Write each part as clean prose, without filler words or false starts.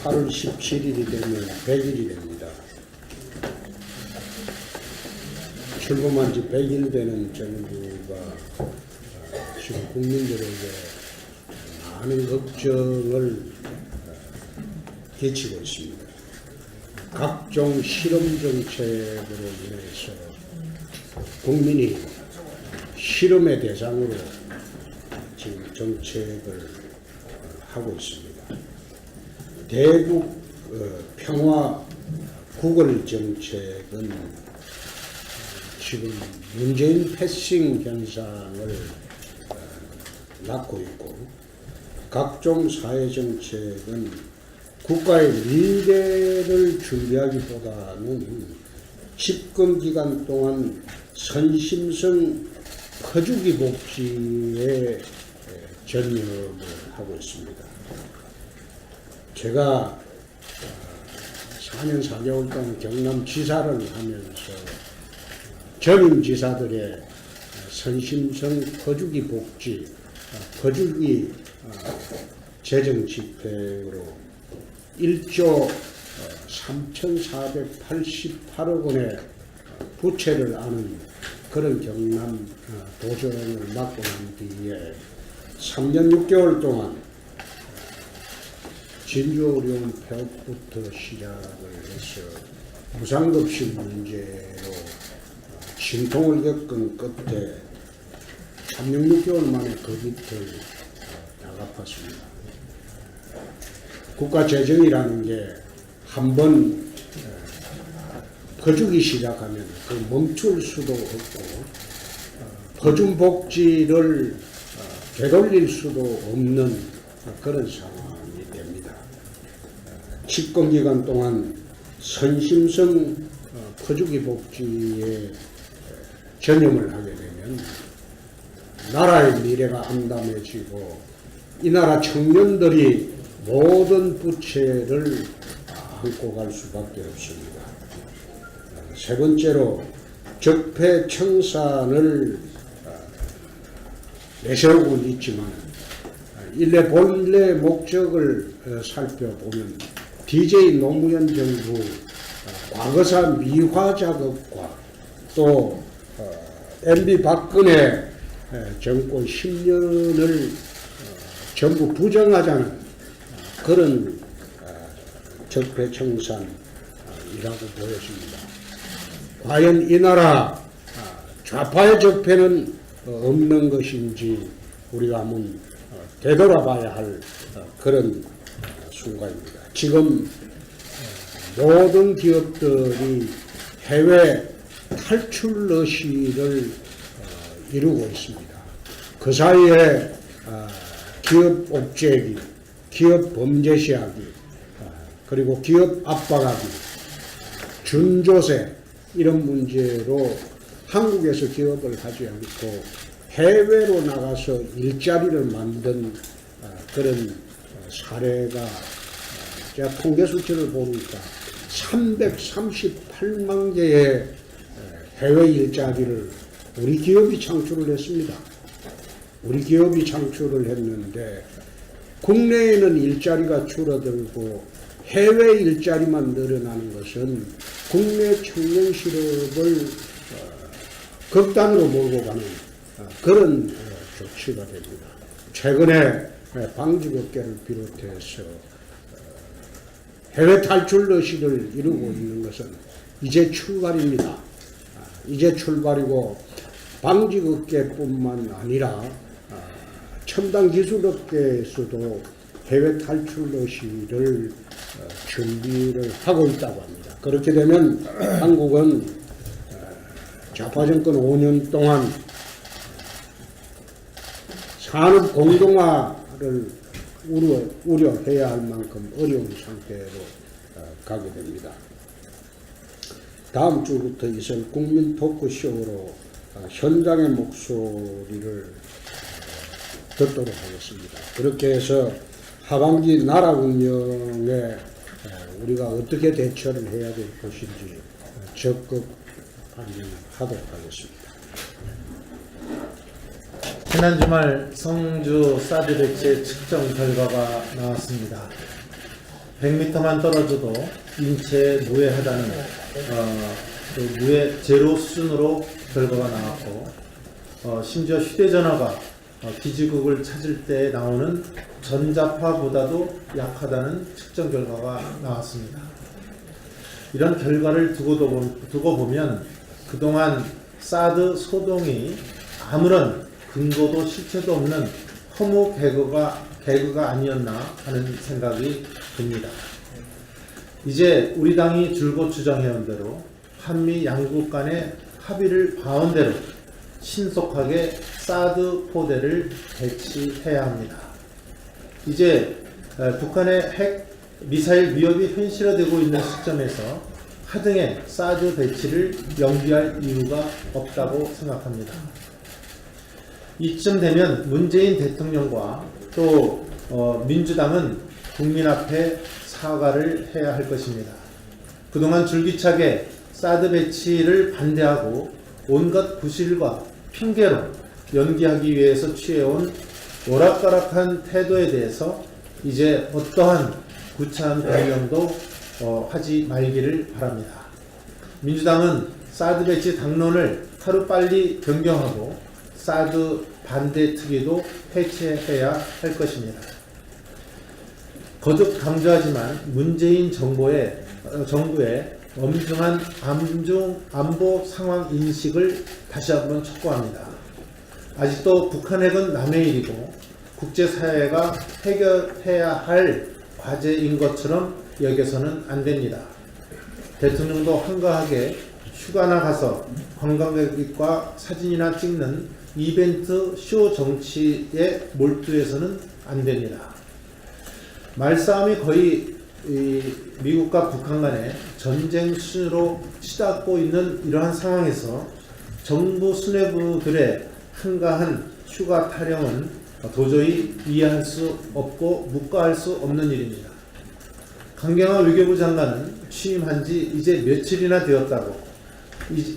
8월 17일이 되면 100일이 됩니다. 출범한 지 100일 되는 정부가 지금 국민들에게 많은 걱정을 끼치고 있습니다. 각종 실험 정책으로 인해서 국민이 실험의 대상으로 지금 정책을 하고 있습니다. 대북 평화 구걸 정책은 지금 문재인 패싱 현상을 낳고 있고, 각종 사회 정책은 국가의 미래를 준비하기보다는 집권 기간 동안 선심성 퍼주기 복지에 전념을 하고 있습니다. 제가 4년 4개월 동안 경남지사를 하면서 전임 지사들의 선심성 퍼주기 복지, 퍼주기 재정 집행으로 1조 3,488억 원의 부채를 안은 그런 경남 도정을 맡고 난 뒤에 3년 6개월 동안 진주어려운 폐업부터 시작을 해서 무상급식 문제로 진통을 겪은 끝에 3년 6개월 만에 그 빚을 다 갚았습니다. 국가 재정이라는 게 한번 퍼주기 시작하면 그 멈출 수도 없고 퍼준 복지를 되돌릴 수도 없는 그런 상황이 됩니다. 집권 기간 동안 선심성 퍼주기 복지에 전념을 하게 되면 나라의 미래가 암담해지고 이 나라 청년들이 모든 부채를 안고 갈 수밖에 없습니다. 세 번째로 적폐청산을 내세우고는 있지만 일례 본래 목적을 살펴보면 DJ 노무현 정부 과거사 미화 작업과 또 MB 박근혜 정권 10년을 전부 부정하자는 그런 적폐청산이라고 보여집니다. 과연 이 나라 좌파의 적폐는 없는 것인지 우리가 한번 되돌아봐야 할 그런 순간입니다. 지금 모든 기업들이 해외 탈출 러시를 이루고 있습니다. 그 사이에 기업 옥죄기, 기업 범죄 시하기, 그리고 기업 압박하기, 준조세 이런 문제로 한국에서 기업을 하지 않고 해외로 나가서 일자리를 만든 그런 사례가 제가 통계 수치를 보니까 338만 개의 해외 일자리를 우리 기업이 창출을 했습니다. 우리 기업이 창출을 했는데 국내에는 일자리가 줄어들고 해외 일자리만 늘어나는 것은 국내 청년 실업을 극단으로 몰고 가는 그런 조치가 됩니다. 최근에 방직업계를 비롯해서 해외 탈출 러시를 이루고 있는 것은 이제 출발입니다. 이제 출발이고 방직업계뿐만 아니라 첨단 기술업계에서도 해외 탈출 러시를 준비를 하고 있다고 합니다. 그렇게 되면 한국은 좌파 정권 5년 동안 산업 공동화를 우려해야 할 만큼 어려운 상태로 가게 됩니다. 다음 주부터 이선 국민 토크쇼로 현장의 목소리를 듣도록 하겠습니다. 그렇게 해서 하반기 나라 운영에 우리가 어떻게 대처를 해야 될 것인지 적극 반영하도록 하겠습니다. 지난 주말 성주 사드 배치 측정 결과가 나왔습니다. 100m만 떨어져도 인체에 무해하다는 그 무해 제로 수준으로 결과가 나왔고, 심지어 휴대전화가 기지국을 찾을 때 나오는 전자파보다도 약하다는 측정 결과가 나왔습니다. 이런 결과를 두고 보면 그동안 사드 소동이 아무런 근거도 실체도 없는 허무 개그가 아니었나 하는 생각이 듭니다. 이제 우리 당이 줄곧 주장해온 대로 한미 양국 간의 합의를 봐온 대로 신속하게 사드 포대를 배치해야 합니다. 이제 북한의 핵 미사일 위협이 현실화되고 있는 시점에서 하등의 사드 배치를 연기할 이유가 없다고 생각합니다. 이쯤 되면 문재인 대통령과 또 민주당은 국민 앞에 사과를 해야 할 것입니다. 그동안 줄기차게 사드 배치를 반대하고 온갖 부실과 핑계로 연기하기 위해서 취해온 오락가락한 태도에 대해서 이제 어떠한 구차한 변명도 하지 말기를 바랍니다. 민주당은 사드 배치 당론을 하루빨리 변경하고 사드 반대 특위도 해체해야 할 것입니다. 거듭 강조하지만 문재인 정부의 엄중한 안보 상황 인식을 다시 한번 촉구합니다. 아직도 북한 핵은 남의 일이고 국제사회가 해결해야 할 과제인 것처럼 여겨서는 안 됩니다. 대통령도 한가하게 휴가나 가서 관광객과 사진이나 찍는 이벤트 쇼 정치에 몰두해서는 안 됩니다. 말싸움이 거의 미국과 북한 간의 전쟁 수준으로 치닫고 있는 이러한 상황에서 정부 수뇌부들의 한가한 휴가 타령은 도저히 이해할 수 없고 묵과할 수 없는 일입니다. 강경화 외교부 장관은 취임한 지 이제 며칠이나 되었다고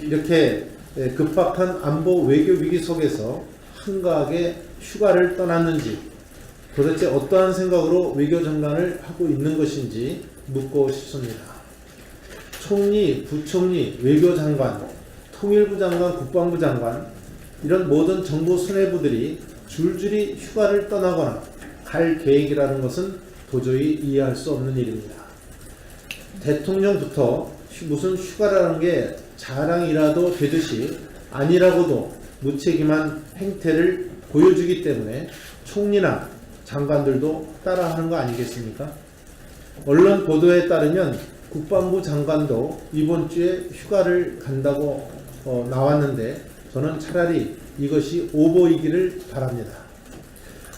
이렇게 급박한 안보 외교 위기 속에서 한가하게 휴가를 떠났는지 도대체 어떠한 생각으로 외교장관을 하고 있는 것인지 묻고 싶습니다. 총리, 부총리, 외교장관, 통일부 장관, 국방부 장관 이런 모든 정부 수뇌부들이 줄줄이 휴가를 떠나거나 갈 계획이라는 것은 도저히 이해할 수 없는 일입니다. 대통령부터 무슨 휴가라는 게 자랑이라도 되듯이 아니라고도 무책임한 행태를 보여주기 때문에 총리나 장관들도 따라하는 거 아니겠습니까? 언론 보도에 따르면 국방부 장관도 이번 주에 휴가를 간다고 나왔는데 저는 차라리 이것이 오보이기를 바랍니다.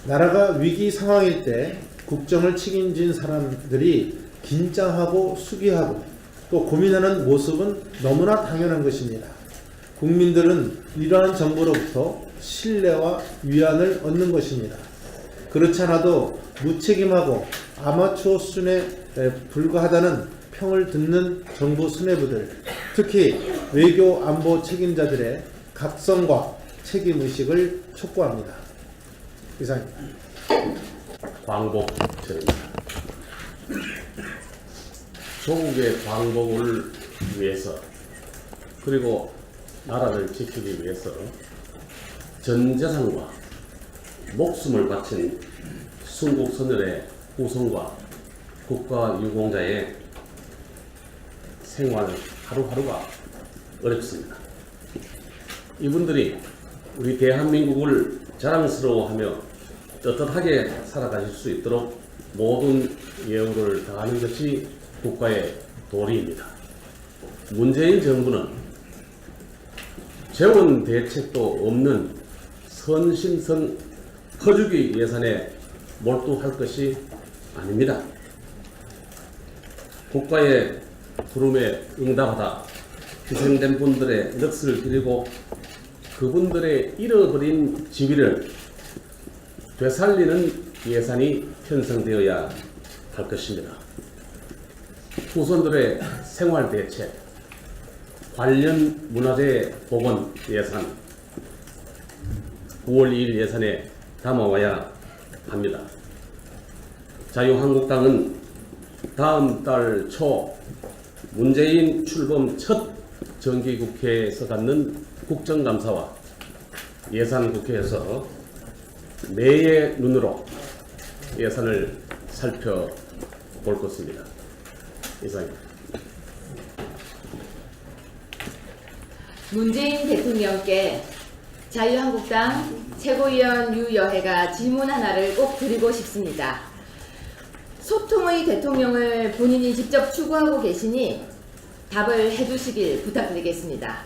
나라가 위기 상황일 때 국정을 책임진 사람들이 긴장하고 수비하고 또 고민하는 모습은 너무나 당연한 것입니다. 국민들은 이러한 정부로부터 신뢰와 위안을 얻는 것입니다. 그렇지 않아도 무책임하고 아마추어 수준에 불과하다는 평을 듣는 정부 수뇌부들, 특히 외교 안보 책임자들의 각성과 책임의식을 촉구합니다. 이상입니다. 광복절입니다. 조국의 광복을 위해서 그리고 나라를 지키기 위해서 전 재산과 목숨을 바친 순국선열의 후손과 국가유공자의 생활 하루하루가 어렵습니다. 이분들이 우리 대한민국을 자랑스러워하며 떳떳하게 살아가실 수 있도록 모든 예우를 다하는 것이 국가의 도리입니다. 문재인 정부는 재원 대책도 없는 선심성 퍼주기 예산에 몰두할 것이 아닙니다. 국가의 부름에 응답하다 희생된 분들의 넋을 기리고 그분들의 잃어버린 지위를 되살리는 예산이 편성되어야 할 것입니다. 후손들의 생활대책, 관련 문화재 복원 예산 9월 2일 예산에 담아와야 합니다. 자유한국당은 다음 달 초 문재인 출범 첫 정기국회에서 갖는 국정감사와 예산국회에서 매의 눈으로 예산을 살펴볼 것입니다. 이상입니다. 문재인 대통령께 자유한국당 최고위원 유여혜가 질문 하나를 꼭 드리고 싶습니다. 소통의 대통령을 본인이 직접 추구하고 계시니 답을 해주시길 부탁드리겠습니다.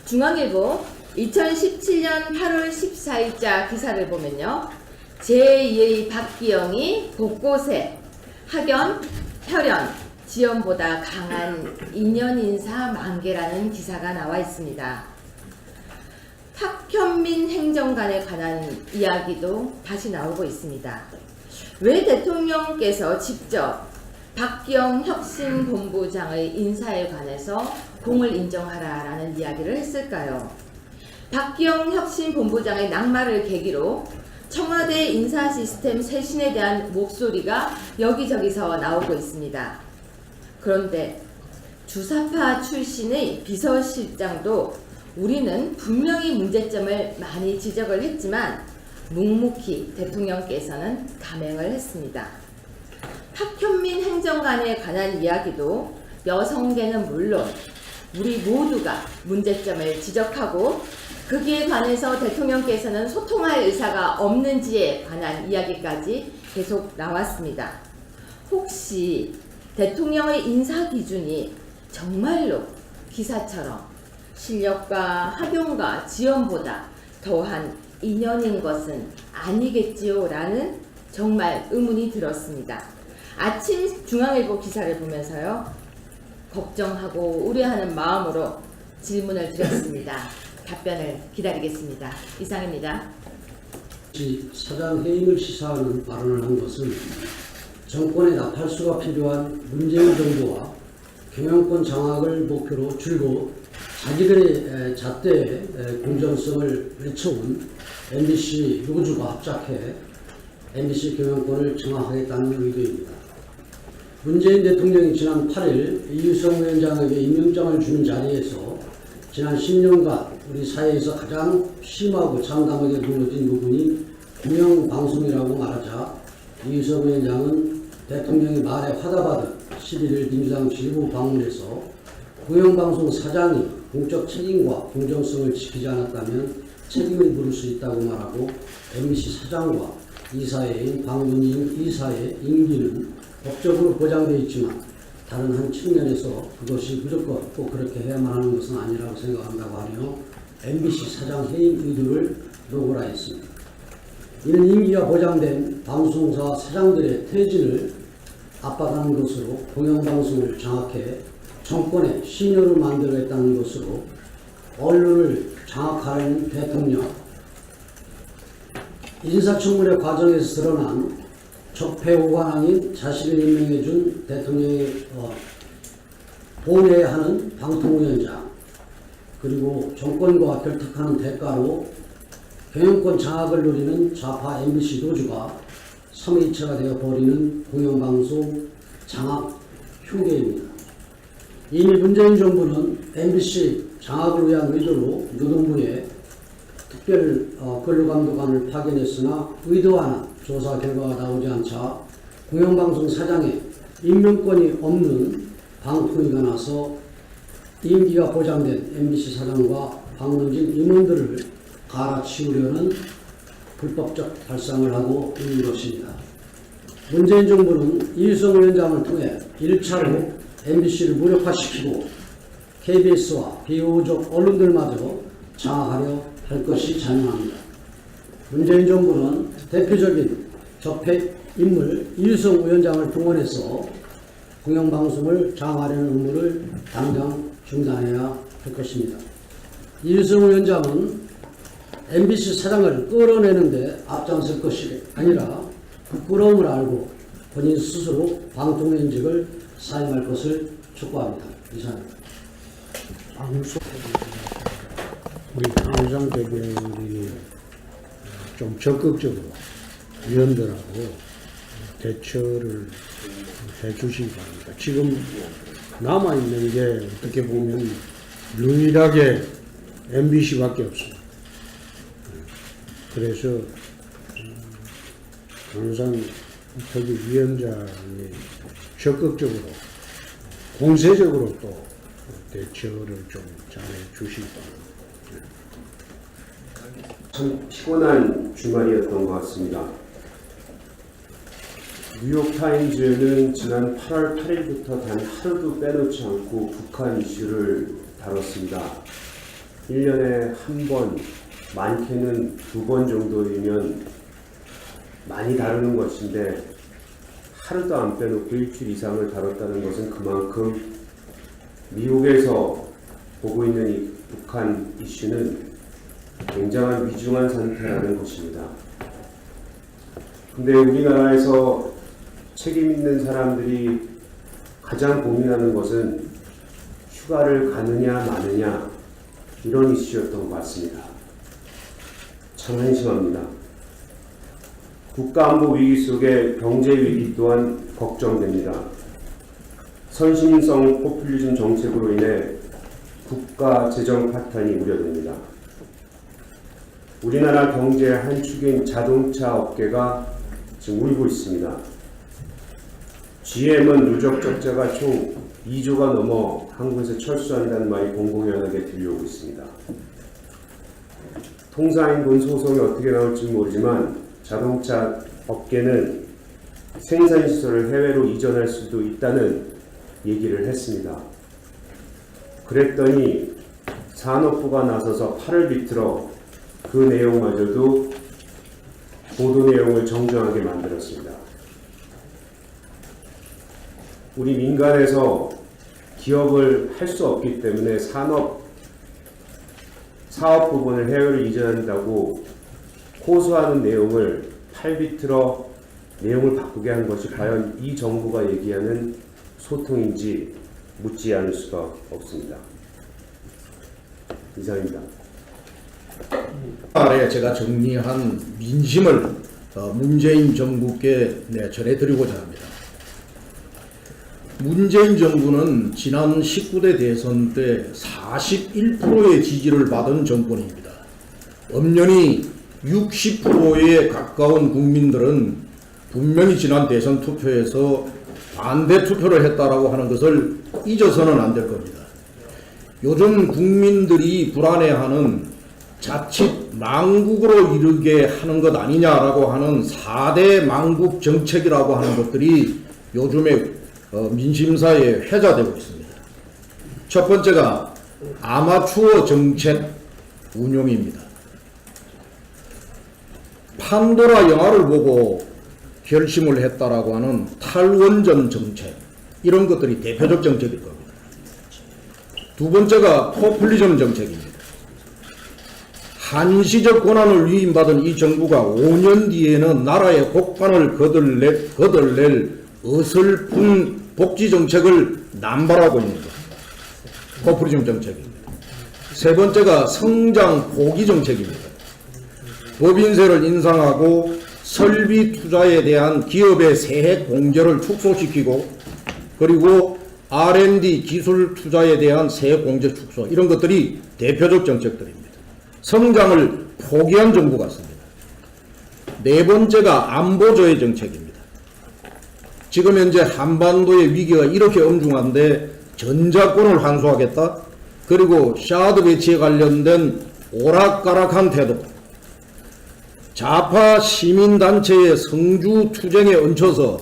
중앙일보 2017년 8월 14일자 기사를 보면요. 제2의 박기영이 곳곳에 학연, 혈연, 지연보다 강한 인연인사 만개라는 기사가 나와 있습니다. 탁현민 행정관에 관한 이야기도 다시 나오고 있습니다. 왜 대통령께서 직접 박기영 혁신본부장의 인사에 관해서 공을 인정하라라는 이야기를 했을까요? 박기영 혁신본부장의 낙마를 계기로 청와대 인사 시스템 쇄신에 대한 목소리가 여기저기서 나오고 있습니다. 그런데 주사파 출신의 비서실장도 우리는 분명히 문제점을 많이 지적을 했지만 묵묵히 대통령께서는 감행을 했습니다. 탁현민 행정관에 관한 이야기도 여성계는 물론 우리 모두가 문제점을 지적하고 거기에 관해서 대통령께서는 소통할 의사가 없는지에 관한 이야기까지 계속 나왔습니다. 혹시 대통령의 인사 기준이 정말로 기사처럼 실력과 학용과 지원보다 더한 인연인 것은 아니겠지요? 라는 정말 의문이 들었습니다. 아침 중앙일보 기사를 보면서요. 걱정하고 우려하는 마음으로 질문을 드렸습니다. 답변을 기다리겠습니다. 이상입니다. 사장 해임을 시사하는 발언을 한 것은 정권의 나팔수가 필요한 문재인 정부와 경영권 장악을 목표로 줄곧 자기들의 잣대의 공정성을 외쳐온 MBC 노조가 합작해 MBC 경영권을 장악하겠다는 의도입니다. 문재인 대통령이 지난 8일 이유성 위원장에게 임명장을 주는 자리에서 지난 10년간 우리 사회에서 가장 심하고 참담하게 무너진 부분이 공영방송이라고 말하자 이유성 위원장은 대통령이 말에 화답하듯 11일 민주당 지부 방문해서 공영방송 사장이 공적 책임과 공정성을 지키지 않았다면 책임을 물을 수 있다고 말하고 MBC 사장과 이사회인 방문인 이사의 임기는 법적으로 보장되어 있지만 다른 한 측면에서 그것이 무조건 꼭 그렇게 해야만 하는 것은 아니라고 생각한다고 하며 MBC 사장 해임 의도를 노고라 했습니다. 이는 임기가 보장된 방송사 사장들의 퇴진을 압박하는 것으로 공영방송을 장악해 정권의 신여를 만들겠다는 것으로 언론을 장악하려는 대통령, 인사청문회 과정에서 드러난 적폐오관왕인 자신을 임명해준 대통령의 보내야 하는 방통위원장, 그리고 정권과 결탁하는 대가로 경영권 장악을 노리는 좌파 MBC 노조가 3일체가 되어버리는 공영방송 장악 흉계입니다. 이미 문재인 정부는 MBC 장악을 위한 의도로 노동부에 특별 근로감독관을 파견했으나 의도하는 조사 결과가 나오지 않자 공영방송 사장에 임명권이 없는 방통위가 나서 임기가 보장된 MBC 사장과 방문진 임원들을 갈아치우려는 불법적 발상을 하고 있는 것입니다. 문재인 정부는 이유성 위원장을 통해 1차로 MBC를 무력화시키고 KBS와 비호적 언론들마저 장악하려 할 것이 자명합니다. 문재인 정부는 대표적인 적폐 인물 이유성 위원장을 동원해서 공영방송을 장악하려는 음모를 당장 중단해야 할 것입니다. 이유성 위원장은 MBC 사장을 끌어내는데 앞장설 것이 아니라 부끄러움을 알고 본인 스스로 방통위원직을 사임할 것을 촉구합니다. 이상입니다. 우리 강우상 대변인이 좀 적극적으로 위원들하고 대처를 해주시기 바랍니다. 지금 남아있는 게 어떻게 보면 유일하게 MBC밖에 없습니다. 그래서 항상 특히 위원장이 적극적으로 공세적으로 또 대처를 좀 잘해 주시기 바랍니다. 참 피곤한 주말이었던 것 같습니다. 뉴욕타임즈는 지난 8월 8일부터 단 하루도 빼놓지 않고 북한 이슈를 다뤘습니다. 1년에 한 번, 많게는 2번 정도이면 많이 다루는 것인데 하루도 안 빼놓고 일주일 이상을 다뤘다는 것은 그만큼 미국에서 보고 있는 이 북한 이슈는 굉장한 위중한 상태라는 것입니다. 근데 우리나라에서 책임 있는 사람들이 가장 고민하는 것은 휴가를 가느냐 마느냐 이런 이슈였던 것 같습니다. 참 한심합니다. 국가안보 위기 속에 경제 위기 또한 걱정됩니다. 선심성 포퓰리즘 정책으로 인해 국가 재정 파탄이 우려됩니다. 우리나라 경제의 한 축인 자동차 업계가 지금 울고 있습니다. GM은 누적 적자가 총 2조가 넘어 한국에서 철수한다는 말이 공공연하게 들려오고 있습니다. 통상인권 소송이 어떻게 나올지 모르지만 자동차 업계는 생산시설을 해외로 이전할 수도 있다는 얘기를 했습니다. 그랬더니 산업부가 나서서 팔을 비틀어 그 내용마저도 보도 내용을 정정하게 만들었습니다. 우리 민간에서 기업을 할 수 없기 때문에 사업 부분을 해외로 이전한다고 호소하는 내용을 팔 비틀어 내용을 바꾸게 한 것이 과연 이 정부가 얘기하는 소통인지 묻지 않을 수가 없습니다. 이상입니다. 아래 제가 정리한 민심을 문재인 정부께 전해드리고자 합니다. 문재인 정부는 지난 19대 대선 때 41%의 지지를 받은 정권입니다. 엄연히 60%에 가까운 국민들은 분명히 지난 대선 투표에서 반대 투표를 했다라고 하는 것을 잊어서는 안 될 겁니다. 요즘 국민들이 불안해하는 자칫 망국으로 이르게 하는 것 아니냐라고 하는 4대 망국 정책이라고 하는 것들이 요즘에 민심사에 회자되고 있습니다. 첫 번째가 아마추어 정책 운용입니다. 판도라 영화를 보고 결심을 했다라고 하는 탈원전 정책, 이런 것들이 대표적 정책일 겁니다. 두 번째가 포퓰리즘 정책입니다. 한시적 권한을 위임받은 이 정부가 5년 뒤에는 나라의 곳간을 거덜낼 어설픈 복지 정책을 남발하고 있는 것, 포퓰리즘 정책입니다. 세 번째가 성장 포기 정책입니다. 법인세를 인상하고 설비 투자에 대한 기업의 세액 공제를 축소시키고, 그리고 R&D 기술 투자에 대한 세액 공제 축소, 이런 것들이 대표적 정책들입니다. 성장을 포기한 정부 같습니다. 네 번째가 안보조의 정책입니다. 지금 현재 한반도의 위기가 이렇게 엄중한데 전자권을 환수하겠다, 그리고 샤드 배치에 관련된 오락가락한 태도, 좌파 시민단체의 성주 투쟁에 얹혀서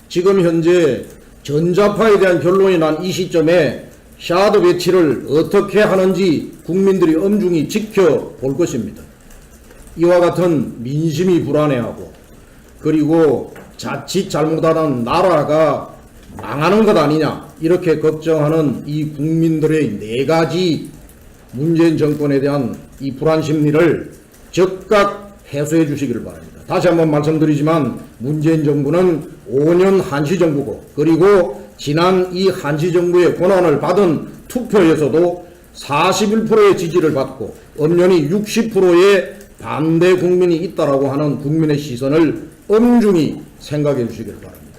지금 현재 전자파에 대한 결론이 난 이 시점에 샤드 배치를 어떻게 하는지 국민들이 엄중히 지켜볼 것입니다. 이와 같은 민심이 불안해하고, 그리고 자칫 잘못하는 나라가 망하는 것 아니냐 이렇게 걱정하는 이 국민들의 네 가지 문재인 정권에 대한 이 불안 심리를 즉각 해소해 주시기를 바랍니다. 다시 한번 말씀드리지만 문재인 정부는 5년 한시정부고, 그리고 지난 이 한시정부의 권한을 받은 투표에서도 41%의 지지를 받고 엄연히 60%의 반대 국민이 있다라고 하는 국민의 시선을 엄중히 생각해 주시길 바랍니다.